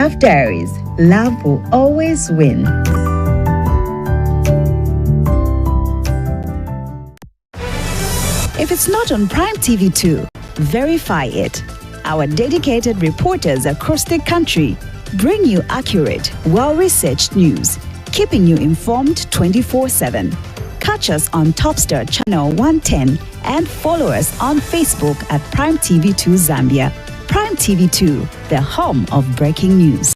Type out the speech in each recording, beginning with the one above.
Love Diaries. Love will always win. If it's not on Prime TV2, verify it. Our dedicated reporters across the country bring you accurate, well-researched news, keeping you informed 24/7. Catch us on Topstar Channel 110 and follow us on Facebook at Prime TV2 Zambia. Prime TV2, the home of breaking news.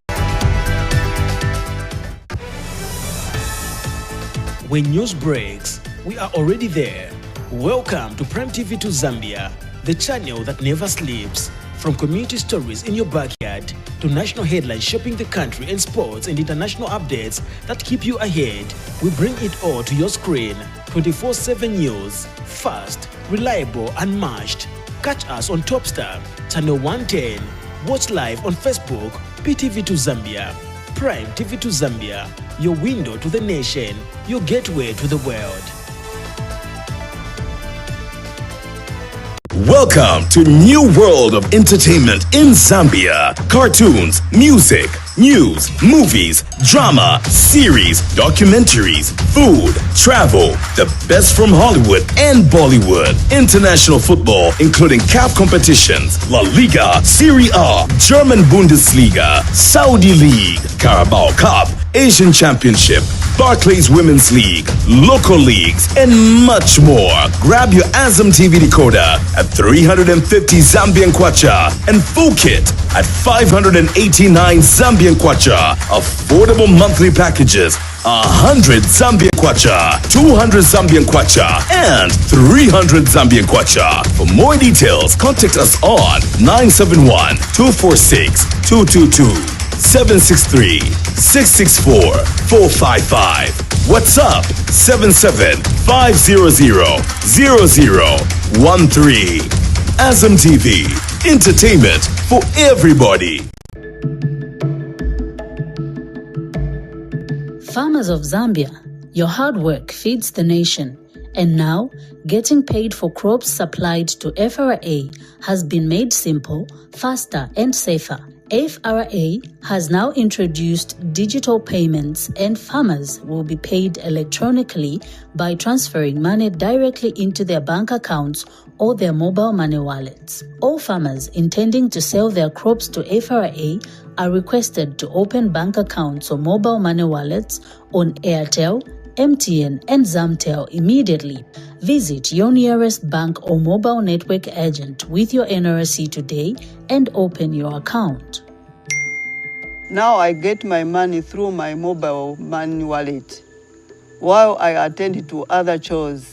When news breaks, we are already there. Welcome to Prime TV2 Zambia, the channel that never sleeps. From community stories in your backyard to national headlines shaping the country and sports and international updates that keep you ahead, we bring it all to your screen. 24/7 news, fast, reliable, unmatched. Catch us on Topstar, Channel 110. Watch live on Facebook, PTV2 Zambia. Prime TV2 Zambia, your window to the nation, your gateway to the world. Welcome to new world of entertainment in Zambia. Cartoons, music, news, movies, drama, series, documentaries, food, travel, the best from Hollywood and Bollywood. International football, including CAF competitions, La Liga, Serie A, German Bundesliga, Saudi League, Carabao Cup, Asian Championship, Barclays Women's League, local leagues, and much more. Grab your Azam TV decoder at 350 Zambian kwacha and full kit at 589 Zambian kwacha. Affordable monthly packages: 100 Zambian kwacha, 200 Zambian kwacha, and 300 Zambian kwacha. For more details, contact us on 971-246-222. 763-664-455. WhatsApp 77-500-0013. Azam TV, entertainment for everybody. Farmers of Zambia, your hard work feeds the nation. And now, getting paid for crops supplied to FRA has been made simple, faster, and safer. FRA has now introduced digital payments, and farmers will be paid electronically by transferring money directly into their bank accounts or their mobile money wallets. All farmers intending to sell their crops to FRA are requested to open bank accounts or mobile money wallets on Airtel, MTN, and Zamtel immediately. Visit your nearest bank or mobile network agent with your NRC today and open your account. Now I get my money through my mobile money wallet while I attend to other chores.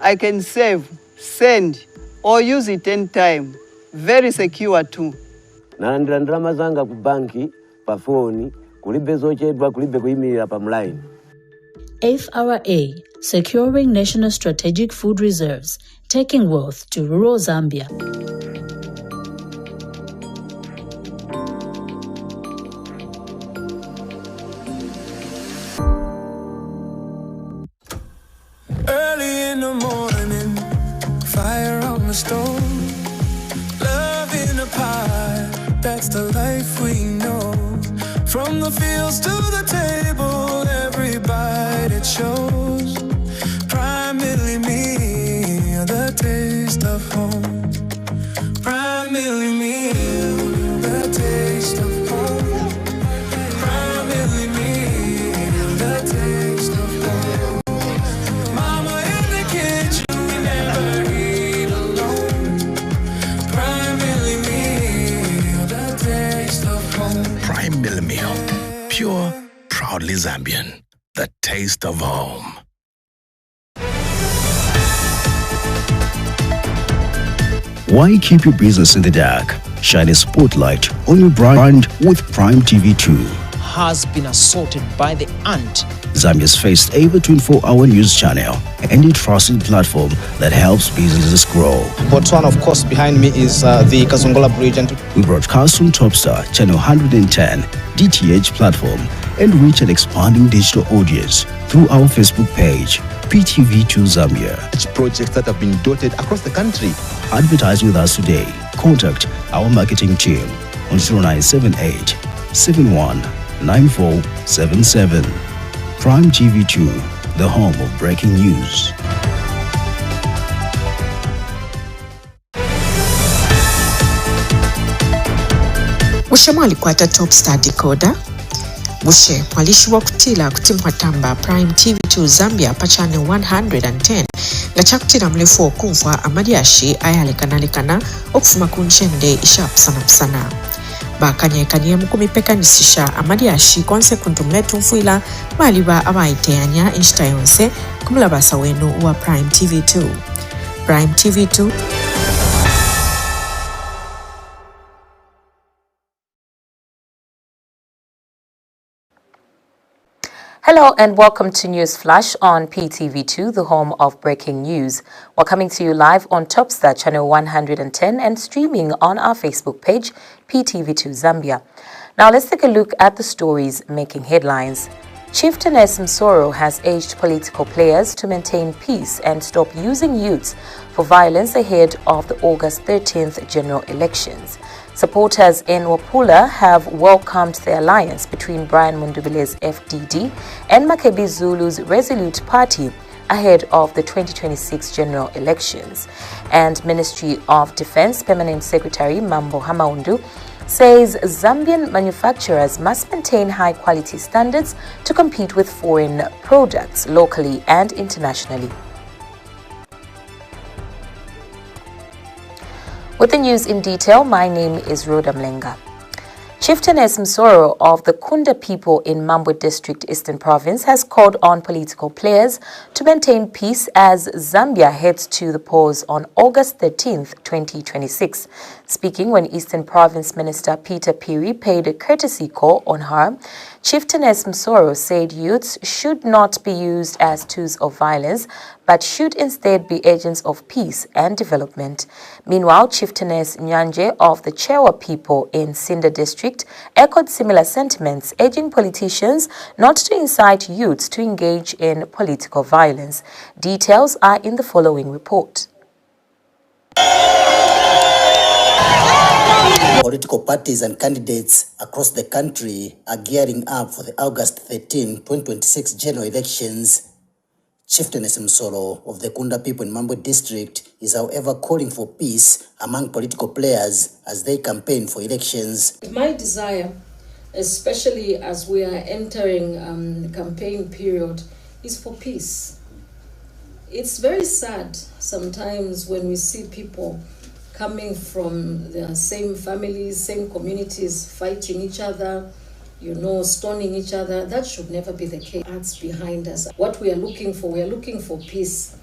I can save, send, or use it anytime. Very secure too. Nalandira ndalama zanga ku banki, pa phone, kulibe zochedwa, kulibe kuyimirira pa mline. FRA, securing national strategic food reserves, taking wealth to rural Zambia. Early in the morning, fire on the stove, love in a pie, that's the life we know. From the fields to the table, every bite it shows. Primarily me, the taste of home. Primarily me, the taste of home. Primarily me, the taste of home. Mama in the kitchen, we never eat alone. Primarily me, the taste of home. Prime Milk, pure, proudly Zambian, the taste of home. Why keep your business in the dark? Shine a spotlight on your brand with Prime TV2. Has been assaulted by the ant. Zambia's first ever 24-hour news channel and a trusted platform that helps businesses grow. Botswana, of course, behind me is the Kazongola Bridge. We broadcast on Topstar, Channel 110, DTH platform, and reach an expanding digital audience through our Facebook page, PTV2 Zambia. Projects that have been dotted across the country. Advertise with us today. Contact our marketing team on 0978 719477. Prime TV2, the home of breaking news. Bushe mwalikwata Top Star Decoder. Bushe mwalishiwa kutila kutimwatamba Prime TV2 Zambia pa channel 110 nga chakutira mlefu okumva amaliashi ayalekanalekana okufuma kunchende ishapusana. Bakanyekanye mukumipekanisisha amaliashi konse kuntumletu mfuila baliba abaiteanya inshita yonse kumulabasa wenu wa Prime TV2. Prime TV2. Hello and welcome to News Flash on PTV2, the home of breaking news. We're coming to you live on Topstar channel 110 and streaming on our Facebook page, PTV2 Zambia. Now let's take a look at the stories making headlines. Chieftainess MSORO has urged political players to maintain peace and stop using youths for violence ahead of the August 13th general elections. Supporters in LUAPULA have welcomed the alliance between MUNDUBILE'S FDD and MAKEBI ZULU'S RESOLUTE party ahead of the 2026 general elections. And Ministry of Defense Permanent Secretary MAAMBO says Zambian manufacturers must maintain high-quality standards to compete with foreign products locally and internationally. With the news in detail, my name is Rhoda Mlenga. Chieftainess MSORO of the Kunda people in MAAMBO District, Eastern Province, has called on political players to maintain peace as Zambia heads to the polls on August 13th, 2026. Speaking when Eastern Province Minister Peter Phiri paid a courtesy call on her, Chieftainess MSORO said youths should not be used as tools of violence, but should instead be agents of peace and development. Meanwhile, Chieftainess Nyanje of the Chewa people in Sinda District echoed similar sentiments, urging politicians not to incite youths to engage in political violence. Details are in the following report. Political parties and candidates across the country are gearing up for the August 13, 2026 general elections. Chieftainess MSORO of the Kunda people in MAAMBO District is however calling for peace among political players as they campaign for elections. My desire, especially as we are entering the campaign period, is for peace. It's very sad sometimes when we see people coming from the same families, same communities, fighting each other, stoning each other. That should never be the case. That's behind us. What we are looking for peace.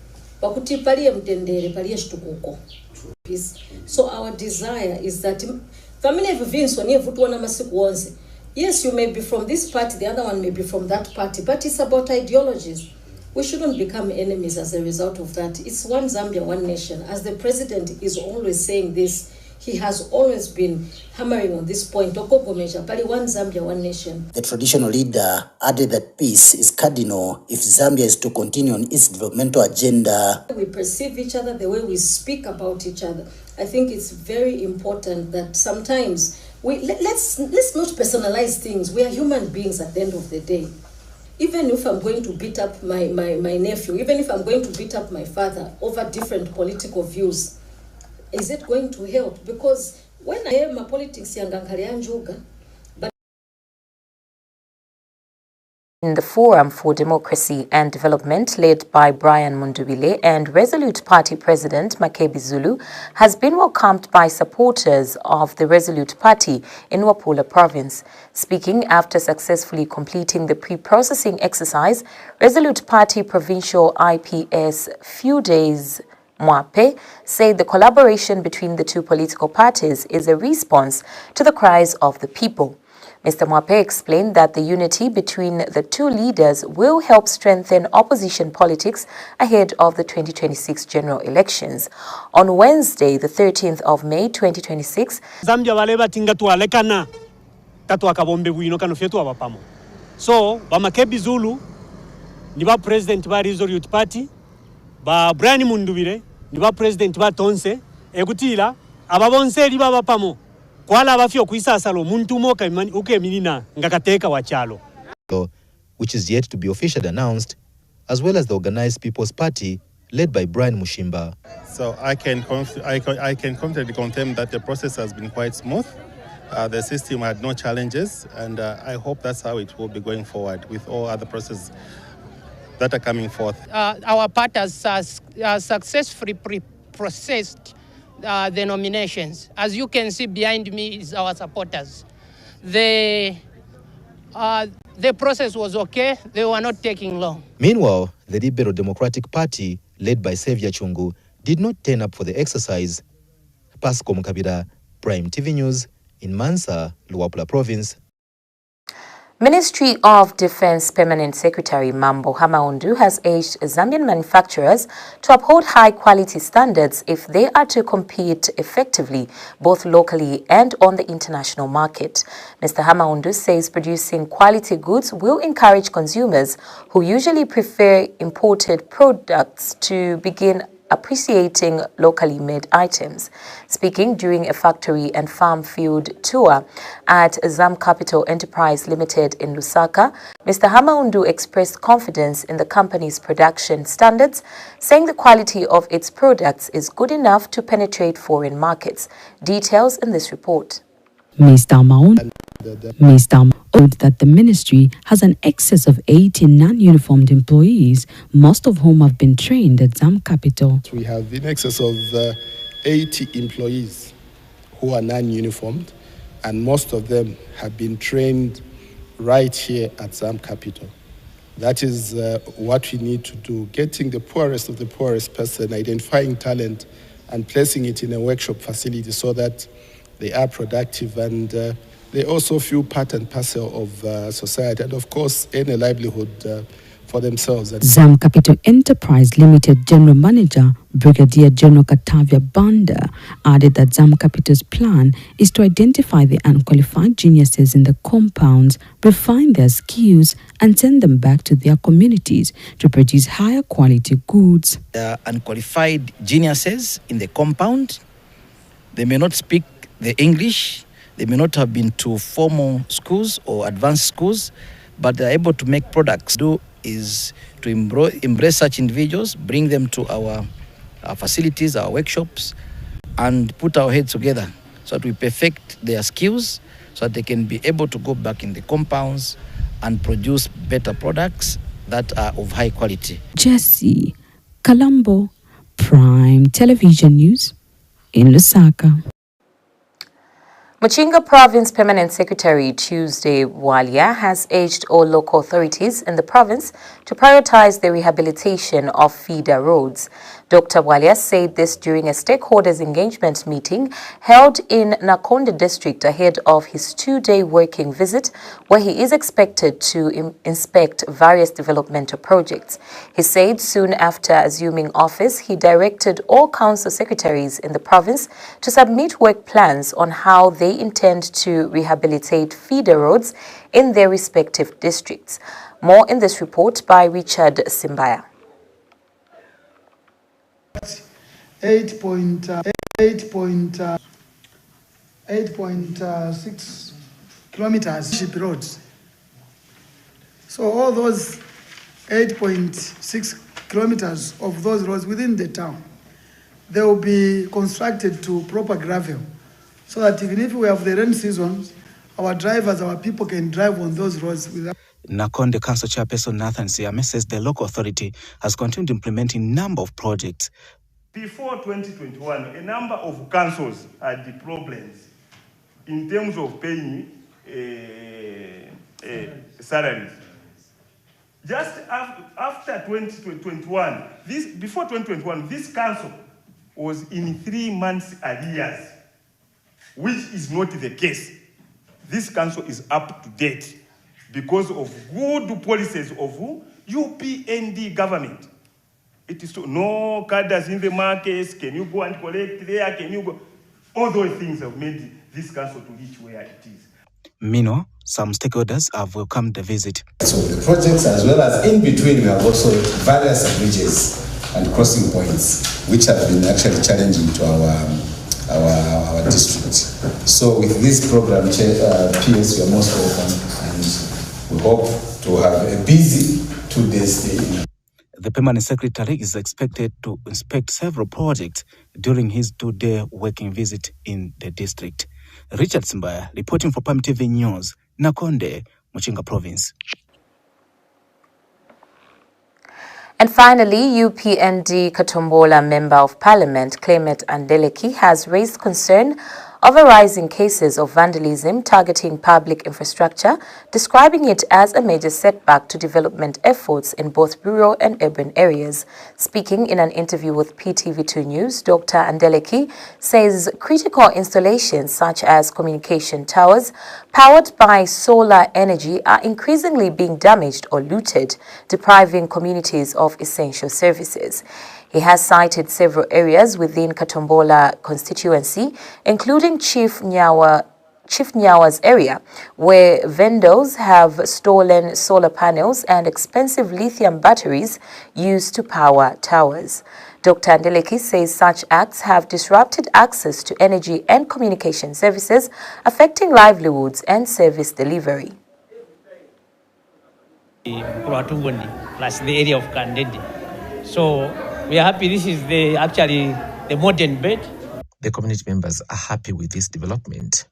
Peace. So our desire is that yes, you may be from this party, the other one may be from that party, but it's about ideologies. We shouldn't become enemies as a result of that. It's one Zambia, one nation. As the president is always saying this, he has always been hammering on this point. One Zambia, one nation. The traditional leader added that peace is cardinal if Zambia is to continue on its developmental agenda. We perceive each other, the way we speak about each other. I think it's very important that sometimes let's not personalize things. We are human beings at the end of the day. Even if I'm going to beat up my nephew, even if I'm going to beat up my father over different political views, is it going to help? Because when I hear my politics, but in the Forum for Democracy and Development, led by MUNDUBILE, and Resolute Party President MAKEBI Zulu, has been welcomed by supporters of the Resolute Party in LUAPULA province. Speaking after successfully completing the pre-processing exercise, Resolute Party Provincial IPS few days Mwape said the collaboration between the two political parties is a response to the cries of the people. Mr. Mwape explained that the unity between the two leaders will help strengthen opposition politics ahead of the 2026 general elections. On Wednesday, the 13th of May 2026, Zambia baleba tinga tualekana tatu akabombe bwino kano fetu abapamo. So, ba MAKEBI Zulu ni ba president ba Resolute Party, ba MUNDUBILE ni ba president ba Tonse, ekutila ababonseri baba pamo. kwala abafyo kuisasalo muntu moka ukeminina ngakateka wachalo, which is yet to be officially announced, as well as the Organized People's Party led by Brian Mushimba. So I can confidently confirm that the process has been quite smooth. The system had no challenges, and I hope that's how it will be going forward with all other processes that are coming forth. Our party has successfully processed the nominations. As you can see behind me is our supporters. The process was okay. They were not taking long. Meanwhile, the Liberal Democratic Party, led by Xavier Chungu, did not turn up for the exercise. Pasco Mukabira, Prime TV News, in Mansa, Luapula Province. Ministry of Defense Permanent Secretary MAAMBO HAMAUNDU has urged Zambian manufacturers to uphold high-quality standards if they are to compete effectively, both locally and on the international market. Mr. HAMAUNDU says producing quality goods will encourage consumers who usually prefer imported products to begin appreciating locally made items. Speaking during a factory and farm field tour at ZAM Capital Enterprise Limited in Lusaka, Mr. HAMAUNDU expressed confidence in the company's production standards, saying the quality of its products is good enough to penetrate foreign markets. Details in this report. Mr. HAMAUNDU that the ministry has an excess of 80 non-uniformed employees, most of whom have been trained at ZAM Capital. We have in excess of 80 employees who are non-uniformed, and most of them have been trained right here at ZAM Capital. That is what we need to do, getting the poorest of the poorest person, identifying talent and placing it in a workshop facility so that they are productive and they also feel part and parcel of society and, of course, earn a livelihood for themselves. ZAM Capital Enterprise Limited General Manager Brigadier General Katavia Banda added that ZAM Capital's plan is to identify the unqualified geniuses in the compounds, refine their skills, and send them back to their communities to produce higher quality goods. Unqualified geniuses in the compound, they may not speak the English, they may not have been to formal schools or advanced schools, but they're able to make products. Do is to embrace such individuals, bring them to our facilities, our workshops, and put our heads together so that we perfect their skills so that they can be able to go back in the compounds and produce better products that are of high quality. Jesse Colombo, Prime Television News in Lusaka. Muchinga Province Permanent Secretary Tuesday Walia has urged all local authorities in the province to prioritize the rehabilitation of feeder roads. Dr. Walia said this during a stakeholders engagement meeting held in Nakonde district ahead of his two-day working visit, where he is expected to inspect various developmental projects. He said soon after assuming office, he directed all council secretaries in the province to submit work plans on how they intend to rehabilitate feeder roads in their respective districts. More in this report by Richard Simbaya. 8.6 kilometers ship roads. So all those 8.6 kilometers of those roads within the town, they will be constructed to proper gravel, so that even if we have the rain seasons, our drivers, our people can drive on those roads without. Nakonde Council Chairperson Nathan Siame says the local authority has continued implementing a number of projects. Before 2021, a number of councils had the problems in terms of paying salaries. Just after 2021, before 2021, this council was in 3 months arrears, which is not the case. This council is up to date because of good policies of UPND government. It is no cadres in the markets. Can you go and collect there? Can you go? All those things have made this council to reach where it is. Meanwhile, some stakeholders have welcomed the visit. So the projects, as well as in between, we have also various bridges and crossing points, which have been actually challenging to our our district. So with this program, PS, you are most welcome, and we hope to have a busy 2 days stay. The permanent secretary is expected to inspect several projects during his 2-day working visit in the district. Richard Simbaya reporting for PTV News, Nakonde, Muchinga Province. And finally, UPND Katombola Member of Parliament Clement Andeleki has raised concern over rising cases of vandalism targeting public infrastructure, describing it as a major setback to development efforts in both rural and urban areas. Speaking in an interview with PTV2 News, Dr. Andeleki says critical installations such as communication towers powered by solar energy are increasingly being damaged or looted, depriving communities of essential services. He has cited several areas within Katombola constituency, including Chief Nyawa's area, where vendors have stolen solar panels and expensive lithium batteries used to power towers. Dr. Andeleki says such acts have disrupted access to energy and communication services, affecting livelihoods and service delivery. Plus the area of Kandedi. So we are happy this is actually the modern bed. The community members are happy with this development.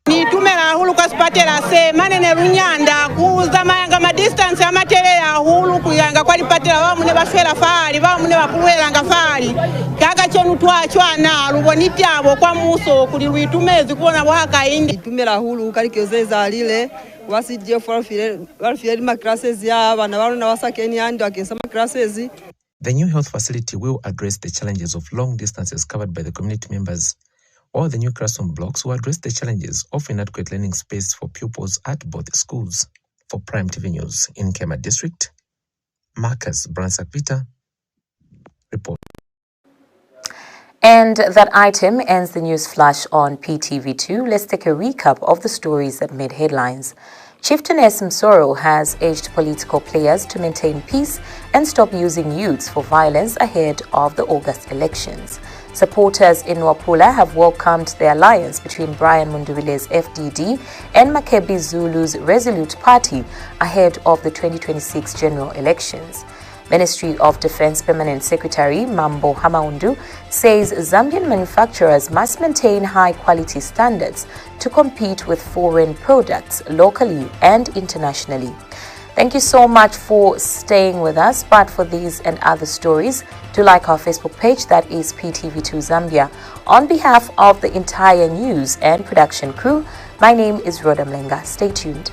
The new health facility will address the challenges of long distances covered by the community members, while the new classroom blocks will address the challenges of inadequate learning space for pupils at both schools. For Prime TV News in Kema District, Marcus Bransak Peter, report. And that item ends the news flash on PTV2. Let's take a recap of the stories that made headlines. Chieftainess MSORO has urged political players to maintain peace and stop using youths for violence ahead of the August elections. Supporters in LUAPULA have welcomed the alliance between Brian MUNDUBILE'S FDD and MAKEBI ZULU'S RESOLUTE party ahead of the 2026 general elections. Ministry of Defense Permanent Secretary MAAMBO HAMAUNDU says Zambian manufacturers must maintain high-quality standards to compete with foreign products locally and internationally. Thank you so much for staying with us. But for these and other stories, do like our Facebook page, that is PTV2 Zambia. On behalf of the entire news and production crew, my name is Rhoda Mlenga. Stay tuned.